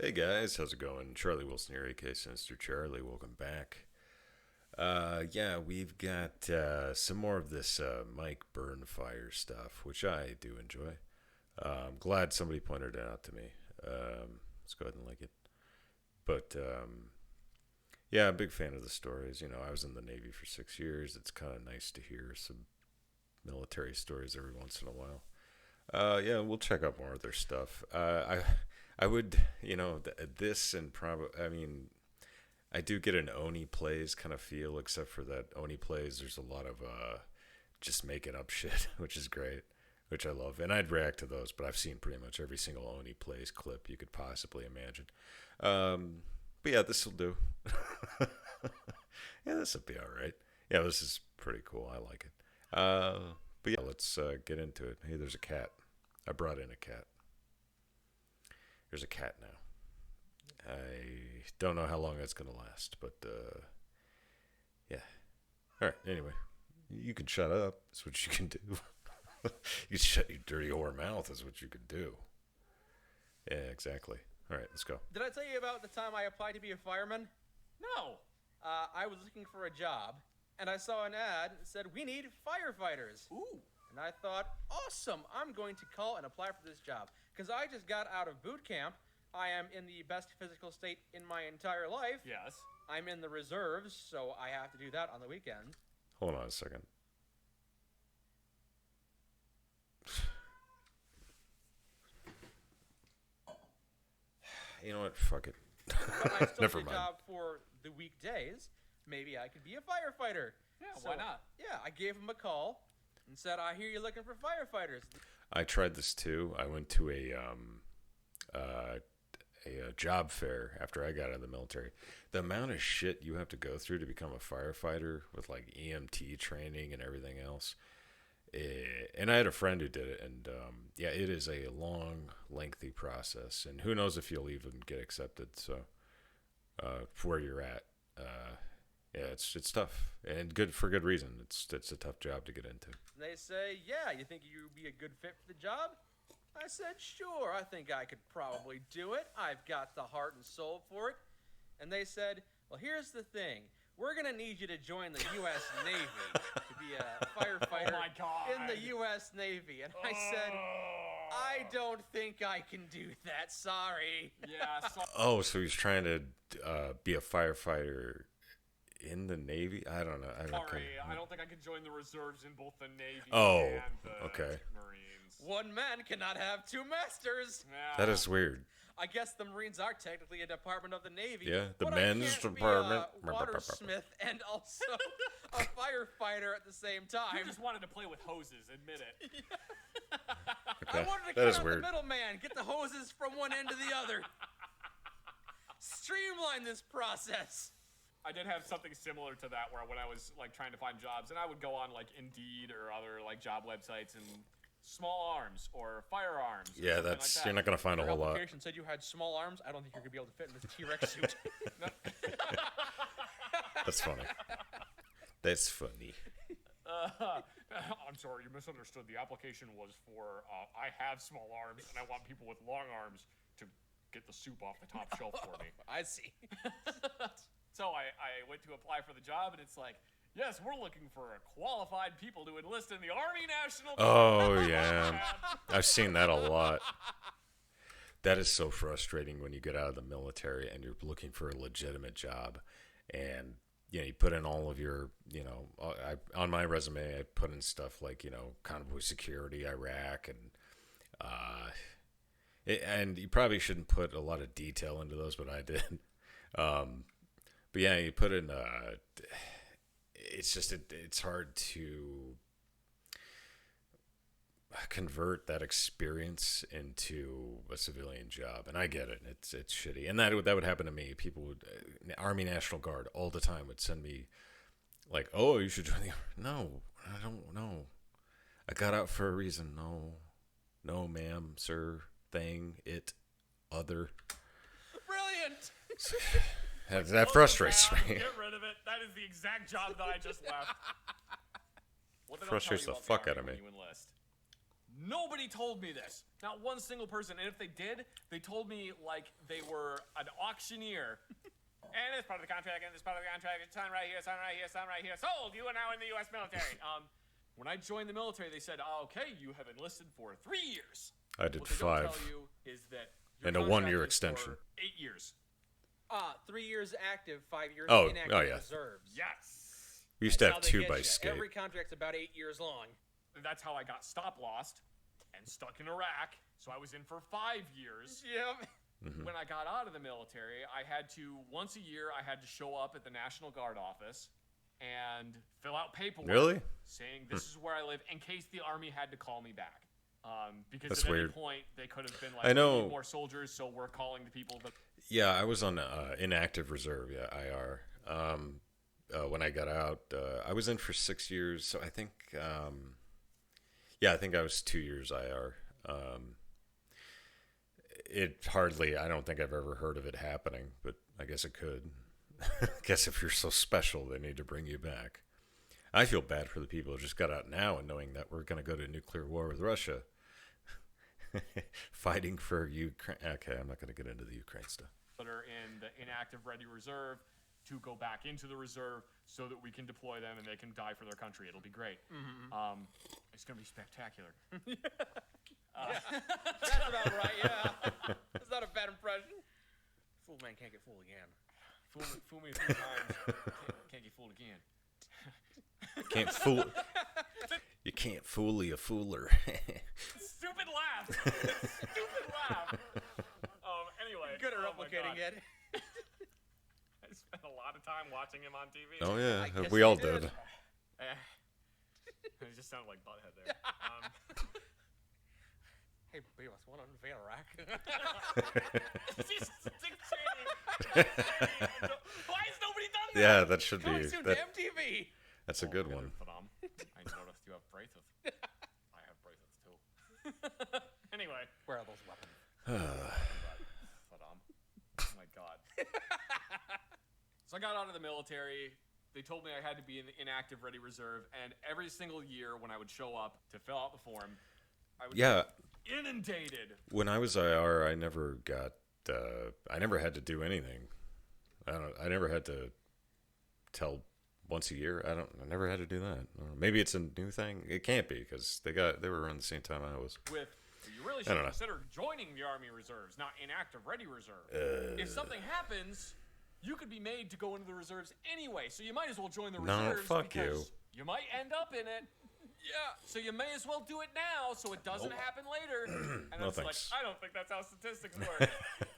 Hey guys, how's it going? Charlie Wilson here, aka Sinister Charlie. Welcome back. Yeah, we've got some more of this Mike Burnfire stuff, which I do enjoy. I'm glad somebody pointed it out to me. Let's go ahead and like it. But yeah, I'm a big fan of the stories. You know, I was in the Navy for 6 years. It's kind of nice to hear some military stories every once in a while. Yeah, we'll check out more of their stuff. I would, this and probably, I mean, I do get an Oni plays kind of feel, except for that Oni plays, there's a lot of just making up shit, which is great, which I love. And I'd react to those, but I've seen pretty much every single Oni plays clip you could possibly imagine. But yeah, this will do. Yeah, this will be all right. Yeah, this is pretty cool. I like it. But yeah, let's get into it. Hey, there's a cat. I brought in a cat. There's a cat now. I don't know how long that's going to last, but yeah. All right, anyway. You can shut up. That's what you can do. You can shut your dirty whore mouth. That's what you can do. Yeah, exactly. All right, let's go. Did I tell you about the time I applied to be a fireman? No. I was looking for a job, and I saw an ad that said, "We need firefighters." Ooh. And I thought, awesome, I'm going to call and apply for this job. Because I just got out of boot camp. I am in the best physical state in my entire life. Yes. I'm in the reserves, so I have to do that on the weekends. Hold on a second. You know what? Fuck it. But I still Never need a mind. job for the weekdays. Maybe I could be a firefighter. Yeah, So, why not? Yeah, I gave him a call and said, I hear you're looking for firefighters. I tried this too. I went to a job fair after I got out of the military. The amount of shit you have to go through to become a firefighter with like EMT training and everything else. And I had a friend who did it, and yeah, it is a long, lengthy process, and who knows if you'll even get accepted. So, for where you're at, yeah, it's tough and good for good reason. It's a tough job to get into. They say, yeah, you think you'd be a good fit for the job? I said, sure, I think I could probably do it. I've got the heart and soul for it. And they said, well, here's the thing. We're going to need you to join the U.S. Navy to be a firefighter Oh my God. in the U.S. Navy. And I said, I don't think I can do that. Sorry. Yeah. So, Oh, so he's trying to be a firefighter in the Navy? I don't know. sorry, I don't think I could join the reserves in both the Navy Oh, and the okay. Marines. One man cannot have two masters. Yeah. That is weird. I guess the Marines are technically a department of the Navy. Yeah, the but men's I can't department. Be a watersmith and also a firefighter at the same time. You just wanted to play with hoses, admit it. Okay. I wanted to That cut is out weird. the middleman, get the hoses from one end to the other. Streamline this process. I did have something similar to that where when I was like trying to find jobs, and I would go on like Indeed or other like job websites and small arms or firearms. Or Yeah, something that's like you're not gonna find a Your whole lot. application said you had small arms. I don't think you're going to be able to fit in this T-Rex suit. That's funny. That's funny. I'm sorry, you misunderstood. The application was for I have small arms and I want people with long arms to get the soup off the top shelf for me. I see. So I went to apply for the job, and it's like, yes, we're looking for qualified people to enlist in the Army National Guard. Oh yeah, I've seen that a lot. That is so frustrating when you get out of the military and you're looking for a legitimate job, and you put in all of your, on my resume I put in stuff like convoy security, Iraq, and you probably shouldn't put a lot of detail into those, but I did. But yeah, you put in. It's just it's hard to convert that experience into a civilian job, and I get it. It's shitty, and that would happen to me. People would Army National Guard all the time would send me like, "Oh, you should join the Army." No, I don't know. I got out for a reason. No, ma'am, sir, thing, it, other. Brilliant. That frustrates Close it down, me. Get rid of it. That is the exact job that I just left. What they don't Frustrates tell the you fuck about out of when me. You enlist. Nobody told me this. Not one single person. And if they did, they told me like they were an auctioneer. And this part of the contract, and this part of the contract, sign right here, sign right here, sign right here. Sold! You are now in the U.S. military. When I joined the military, they said, okay, you have enlisted for 3 years. I did what they 5. Don't tell you is that your And a contract 1-year is extension. for 8 years. 3 years active, 5 years Oh, inactive oh, yeah. reserves. Yes. We used to That's have how they 2 get by ya. skate. Every contract's about 8 years long. That's how I got stop-lost and stuck in Iraq. So I was in for 5 years. Yep. When I got out of the military, I had to, once a year, I had to show up at the National Guard office and fill out paperwork Really? saying this is where I live in case the Army had to call me back. Because That's at weird. any point, they could have been like, I know. we need more soldiers, so we're calling the people that... Yeah, I was on inactive reserve, IR. When I got out, I was in for 6 years, so I think, I think I was 2 years IR. I don't think I've ever heard of it happening, but I guess it could. I guess if you're so special, they need to bring you back. I feel bad for the people who just got out now and knowing that we're going to go to nuclear war with Russia. Fighting for Ukraine. Okay, I'm not going to get into the Ukraine stuff. that are in the inactive ready reserve to go back into the reserve so that we can deploy them and they can die for their country. It'll be great. It's going to be spectacular. That's about right, yeah. That's not a bad impression. Fooled man can't get fooled again. Fool me 3 times, can't get fooled again. Can't fool. You can't fool a fooler. Stupid laugh. Stupid laugh. Anyway. Good at replicating it. I spent a lot of time watching him on TV. Oh yeah, I guess we you all did. did. It just sounded like Butthead there. Hey, babe, what's one on Valerac? Dick Cheney. Why has nobody done that? Yeah, that should Coming be. soon That, to MTV. that's a good one. I noticed you have braces. I have braces too. Anyway. Where are those weapons? Oh my God. So I got out of the military. They told me I had to be in the inactive ready reserve, and every single year when I would show up to fill out the form, I would Yeah, get inundated. when I was IR, I never got. I never had to do anything. I never had to tell once a year. I never had to do that. I don't know. Maybe it's a new thing. It can't be because they were around the same time I was. You really should consider joining the Army Reserves, not inactive ready reserve. If something happens, you could be made to go into the reserves anyway, so you might as well join the reserves. fuck you. because you might end up in it. Yeah, so you may as well do it now so it doesn't happen later. And No it's like, thanks. I don't think that's how statistics work.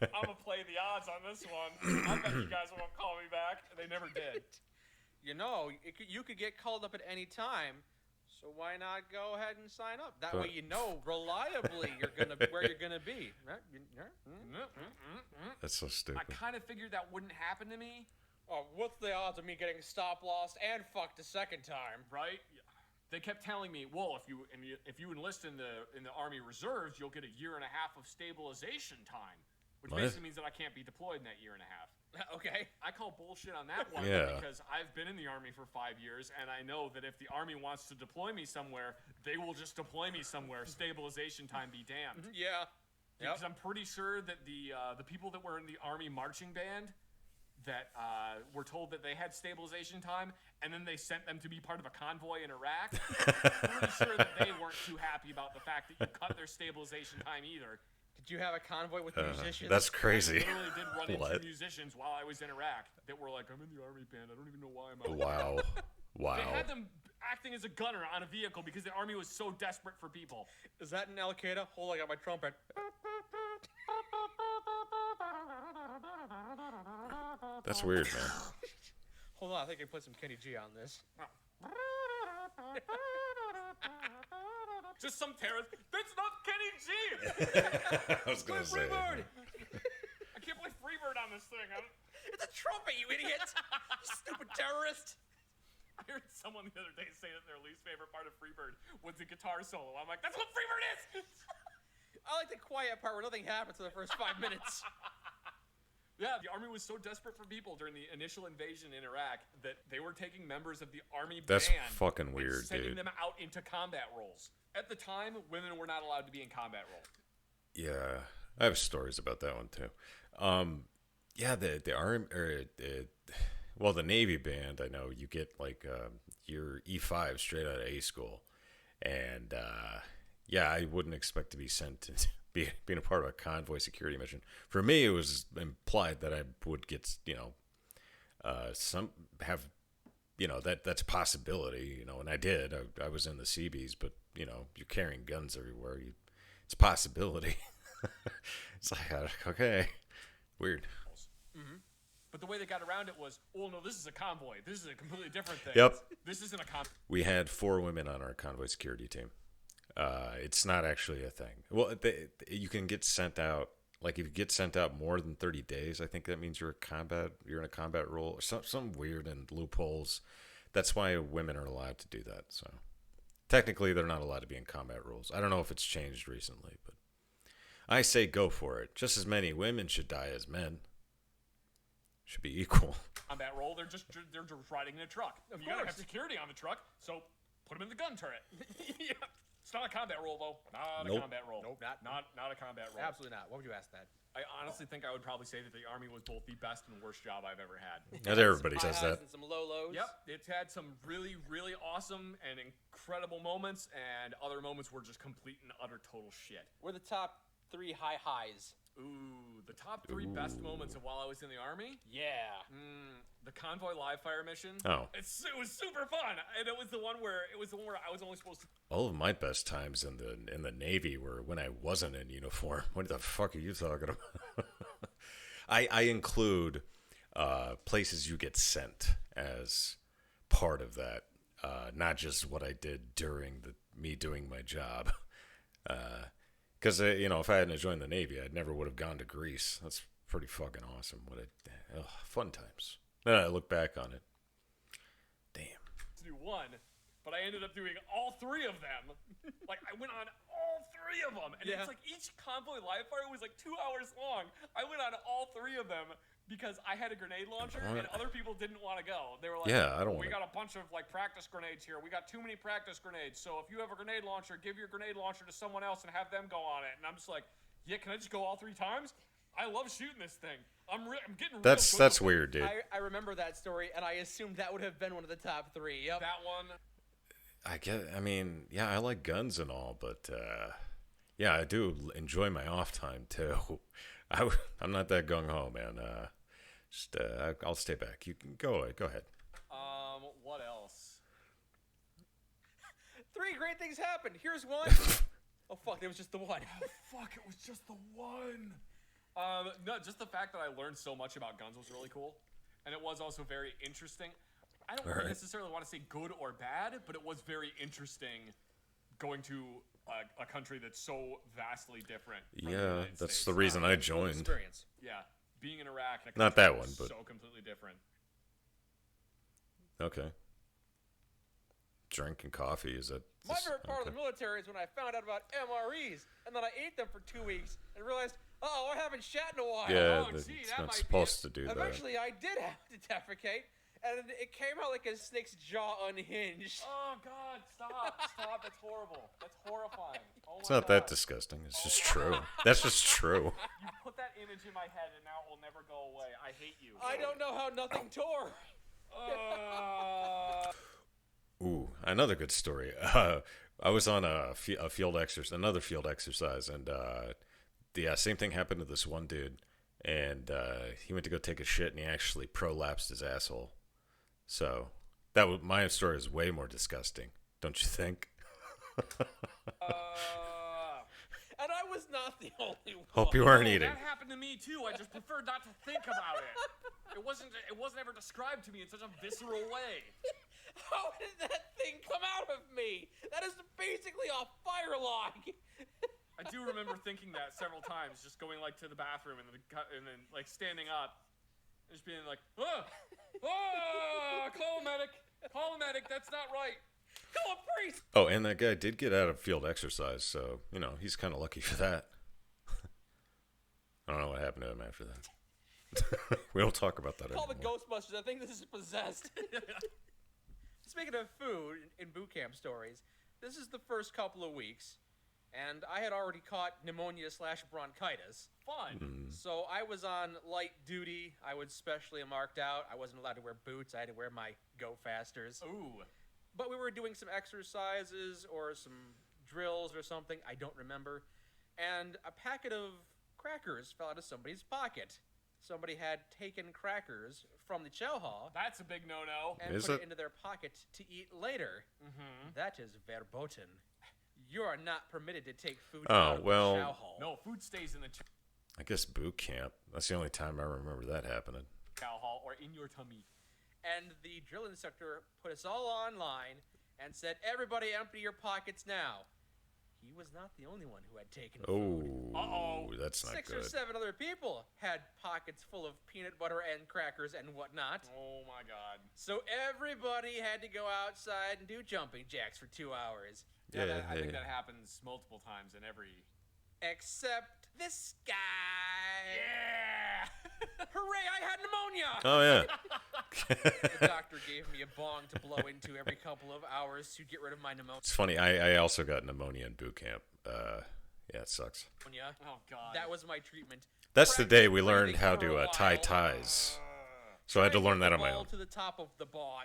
I'm going to play the odds on this one. I bet you guys won't call me back. And they never did. You know, you could get called up at any time, so why not go ahead and sign up? That way you know reliably where you're gonna be. That's so stupid. I kind of figured that wouldn't happen to me, Oh, what's the odds of me getting stop lost and fucked a second time? right? They kept telling me, well, if you enlist in the Army Reserves, you'll get a 1.5 years of stabilization time, which What? basically means that I can't be deployed in that 1.5 years. Okay. I call bullshit on that one Yeah. because I've been in the Army for 5 years, and I know that if the Army wants to deploy me somewhere, they will just deploy me somewhere. Stabilization time be damned. Yeah. Because I'm pretty sure that the people that were in the Army marching band that were told that they had stabilization time, and then they sent them to be part of a convoy in Iraq. Pretty sure that they weren't too happy about the fact that you cut their stabilization time either. Did you have a convoy with musicians? That's I crazy. literally did run into What? musicians while I was in Iraq that were like, I'm in the Army band. I don't even know why I'm out. Wow. Wow. They had them acting as a gunner on a vehicle because the Army was so desperate for people. Is that an Al Qaeda? Hold on, I got my trumpet. That's weird, man. Hold on, I think I put some Kenny G on this. Just some terrorist. That's not Kenny G! I was gonna say. Freebird! I can't play Freebird on this thing. It's a trumpet, you idiot! You stupid terrorist! I heard someone the other day say that their least favorite part of Freebird was the guitar solo. I'm like, that's what Freebird is! I like the quiet part where nothing happens for the first 5 minutes. Yeah, the army was so desperate for people during the initial invasion in Iraq that they were taking members of the army That's band fucking and weird, sending dude. them out into combat roles. At the time, women were not allowed to be in combat roles. Yeah, I have stories about that one too. Yeah, the army, well, the Navy band. I know you get like your E5 straight out of A school, and yeah, I wouldn't expect to be sent to being a part of a convoy security mission. For me, it was implied that I would get, some have, that's a possibility, and I did. I was in the Seabees, but you're carrying guns everywhere. It's a possibility. It's like, okay, weird. Mm-hmm. But the way they got around it was, oh no, this is a convoy. This is a completely different thing. Yep. This isn't a convoy. We had 4 women on our convoy security team. It's not actually a thing. Well, you can get sent out. Like if you get sent out more than 30 days, I think that means you're in a combat role, or some weird and loopholes. That's why women are allowed to do that. So technically, they're not allowed to be in combat roles. I don't know if it's changed recently, but I say go for it. Just as many women should die as men. Should be equal. Combat role, they're just riding in a truck. You gotta have security on the truck, so put them in the gun turret. Yeah. It's not a combat role, though. Not a combat role. Nope. Not a combat role. Absolutely not. Why would you ask that? I honestly think I would probably say that the Army was both the best and worst job I've ever had. Not everybody says Some high that. highs and some low lows. Yep, it's had some really, really awesome and incredible moments, and other moments were just complete and utter total shit. We're the top 3 high highs. Ooh, the top 3 best moments of while I was in the Army? Yeah. The convoy live fire mission. Oh. It was super fun, and it was the one where I was only supposed to. All of my best times in the Navy were when I wasn't in uniform. What the fuck are you talking about? I include places you get sent as part of that, not just what I did during me doing my job. Because if I hadn't joined the Navy, I never would have gone to Greece. That's pretty fucking awesome. Fun times. Then I look back on it. Damn. To do one, but I ended up doing all 3 of them. Like I went on all 3 of them, and it's like each convoy live fire was like 2 hours long. I went on all 3 of them because I had a grenade launcher, and other people didn't want to go. They were like, "Yeah, I don't." We got a bunch of like practice grenades here. We got too many practice grenades. So if you have a grenade launcher, give your grenade launcher to someone else and have them go on it. And I'm just like, yeah, can I just go all 3 times? I love shooting this thing. I'm getting. That's weird, dude. I remember that story, and I assumed that would have been one of the top 3. Yep. That one. I like guns and all, but yeah, I do enjoy my off time too. I'm not that gung ho, man. I'll stay back. You can go ahead. What else? 3 great things happened. Here's one. Oh fuck, it was just the one. Oh fuck, it was just the one. No, just the fact that I learned so much about guns was really cool, and it was also very interesting. I don't really necessarily want to say good or bad, but it was very interesting going to a country that's so vastly different. From the United that's States. the reason I joined. Experience. Yeah, being in Iraq. In a Not country that one, that's but so completely different. Okay. Drinking coffee is that? My favorite part of the military is when I found out about MREs, and then I ate them for 2 weeks and realized, I haven't shat in a while. Yeah, gee, it's that not might supposed to do that. Eventually, I did have to defecate, and it came out like a snake's jaw unhinged. Oh God! Stop! That's horrible. That's horrifying. Oh It's my not God. that disgusting. It's just true. That's just true. You put that image in my head, and now it will never go away. I hate you. I don't know how nothing tore. Ooh, another good story. I was on another field exercise, and the same thing happened to this one dude, and he went to go take a shit, and he actually prolapsed his asshole. So my story is way more disgusting, don't you think? And I was not the only one. Hope you weren't eating. That happened to me too. I just preferred not to think about it. It wasn't ever described to me in such a visceral way. How did that thing come out of me? That is basically a fire log. I do remember thinking that several times, just going like to the bathroom and then like standing up, and just being like, call a medic, that's not right. Call a priest. Oh, and that guy did get out of field exercise, so he's kind of lucky for that. I don't know what happened to him after that. We don't talk about that Call the anymore. Ghostbusters. I think this is possessed. Speaking of food in boot camp stories, this is the first couple of weeks, and I had already caught pneumonia/bronchitis. Fun. So I was on light duty. I was specially marked out. I wasn't allowed to wear boots. I had to wear my Go Fasters. Ooh. But we were doing some exercises or some drills or something. I don't remember. And a packet of crackers fell out of somebody's pocket. Somebody had taken crackers from the chow hall That's a big no-no. and Is put it? it into their pocket to eat later. Mm-hmm. That is verboten. You are not permitted to take food Oh, out of well- the chow hall. No, food stays in the I guess boot camp. That's the only time I remember that happening. chow hall or in your tummy. And the drill instructor put us all online and said, everybody empty your pockets now. He was not the only one who had taken food. Oh, Uh-oh. that's not 6 good. or 7 other people had pockets full of peanut butter and crackers and whatnot. Oh my god. So everybody had to go outside and do jumping jacks for 2 hours. Yeah, Yeah, I think yeah. that happens multiple times in every... Except this guy. Yeah! Hooray, I had pneumonia! Oh yeah. The doctor gave me a bong to blow into every couple of hours to get rid of my It's funny. I also got pneumonia in boot camp. Yeah, it sucks. pneumonia. Oh god. That was my treatment. That's the day we Practice learned breathing how for to a tie while. ties. So I had to Try learn get that on the my ball own. to the top of the bong.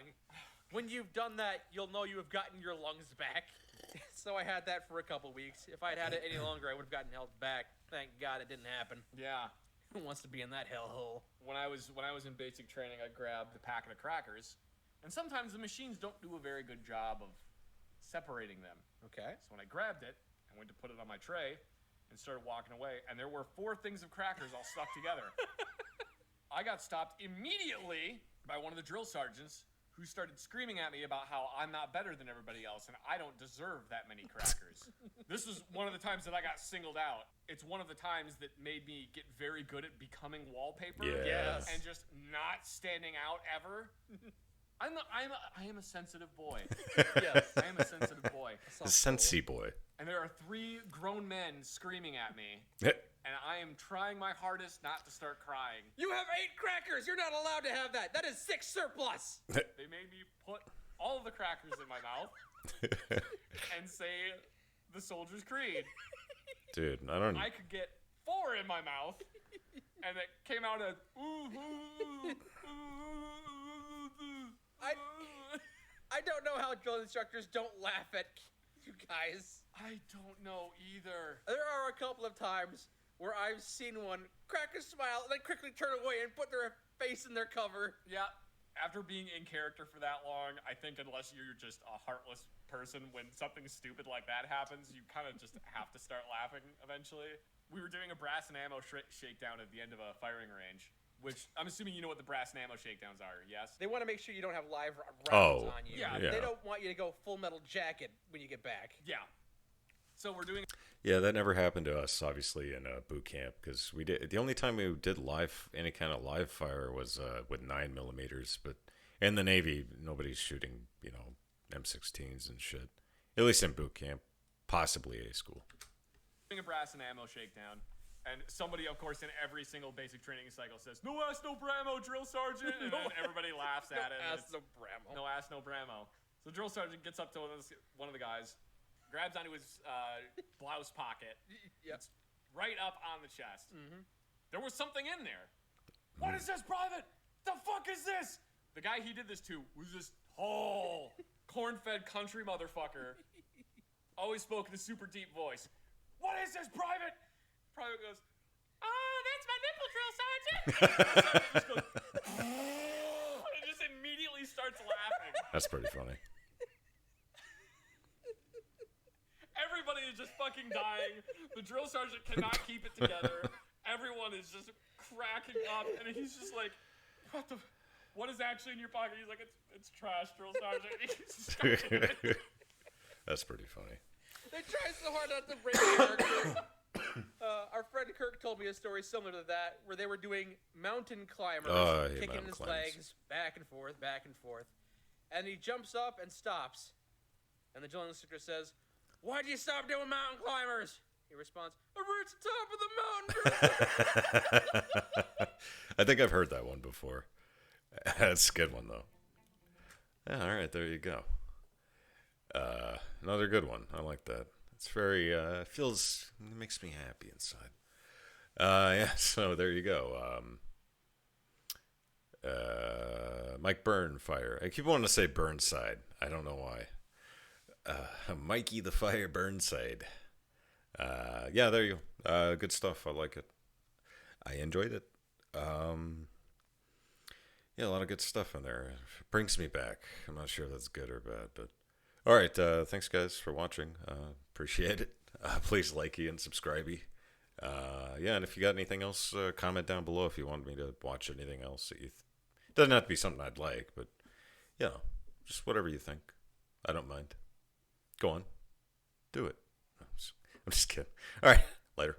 When you've done that, you'll know you have gotten your lungs back. So I had that for a couple weeks. If I'd had it any longer, I would have gotten held back. Thank God it didn't happen. Yeah. Who wants to be in that hellhole? When I was in basic training, I grabbed the packet of crackers, and sometimes the machines don't do a very good job of separating them. Okay. So when I grabbed it, I went to put it on my tray and started walking away, and there were 4 things of crackers all stuck together. I got stopped immediately by one of the drill sergeants who started screaming at me about how I'm not better than everybody else and I don't deserve that many crackers. This was one of the times that I got singled out. It's one of the times that made me get very good at becoming wallpaper. Yes. And just not standing out ever. I am a sensitive boy. Yes. I am a sensitive boy. The Sensi boy. And there are 3 grown men screaming at me, Yeah. and I am trying my hardest not to start crying. You have 8 crackers. You're not allowed to have that. That is 6 surplus. They made me put all of the crackers in my mouth and say the Soldier's Creed. Dude, I don't. I could get 4 in my mouth, and it came out as ooh, ooh, ooh, I don't know how drill instructors don't laugh at you guys. I don't know either. There are a couple of times where I've seen one crack a smile and then quickly turn away and put their face in their cover. Yeah, after being in character for that long, I think unless you're just a heartless person, when something stupid like that happens, you kind of just have to start laughing eventually. We were doing a brass and ammo shakedown at the end of a firing range, which I'm assuming you know what the brass and ammo shakedowns are, yes? They want to make sure you don't have live rounds Oh, on you. yeah. They don't want you to go full metal jacket when you get back. Yeah. So we're doing... Yeah, that never happened to us, obviously, in boot camp, because we did. The only time we did any kind of live fire was with 9mm. But in the Navy, nobody's shooting, M16s and shit. At least in boot camp, possibly a school. Doing a brass and ammo shakedown, and somebody, of course, in every single basic training cycle says, "No ass, no bramo, drill sergeant," and then everybody laughs at it. and Ass it's, no bramo. No ass, no bramo. So drill sergeant gets up to one of the guys, grabs onto his blouse pocket, Yep. right up on the chest. Mm-hmm. There was something in there. What is this, private? The fuck is this? The guy he did this to was this whole corn-fed country motherfucker. Always spoke in a super deep voice. What is this, private? Private goes, "Oh, that's my nipple, drill sergeant." Just goes, and just immediately starts laughing. That's pretty funny. Everybody is just fucking dying. The drill sergeant cannot keep it together. Everyone is just cracking up, and he's just like, what is actually in your pocket? He's like, it's trash, drill sergeant. He's just That's pretty funny. They try so hard not to break character. Our friend Kirk told me a story similar to that, where they were doing mountain climbers, Oh, I hate kicking mountain his climbers. legs back and forth, and he jumps up and stops, and the drill instructor says, "Why'd you stop doing mountain climbers?" He responds, "I reached the top of the mountain." I think I've heard that one before. That's a good one, though. Yeah, all right, there you go. Another good one. I like that. It's very, feels, it makes me happy inside. Yeah, so there you go. Mike Burnfire. I keep wanting to say Burnside. I don't know why. Mikey the Fire Burnside. Yeah, there you go. Good stuff. I like it. I enjoyed it. Yeah, a lot of good stuff in there. It brings me back. I'm not sure if that's good or bad, but all right. Thanks, guys, for watching. Appreciate it. Please like and subscribe. Yeah, and if you got anything else, comment down below if you want me to watch anything else that you. Doesn't have to be something I'd like, but just whatever you think. I don't mind. Go on, do it. I'm just kidding. All right, later.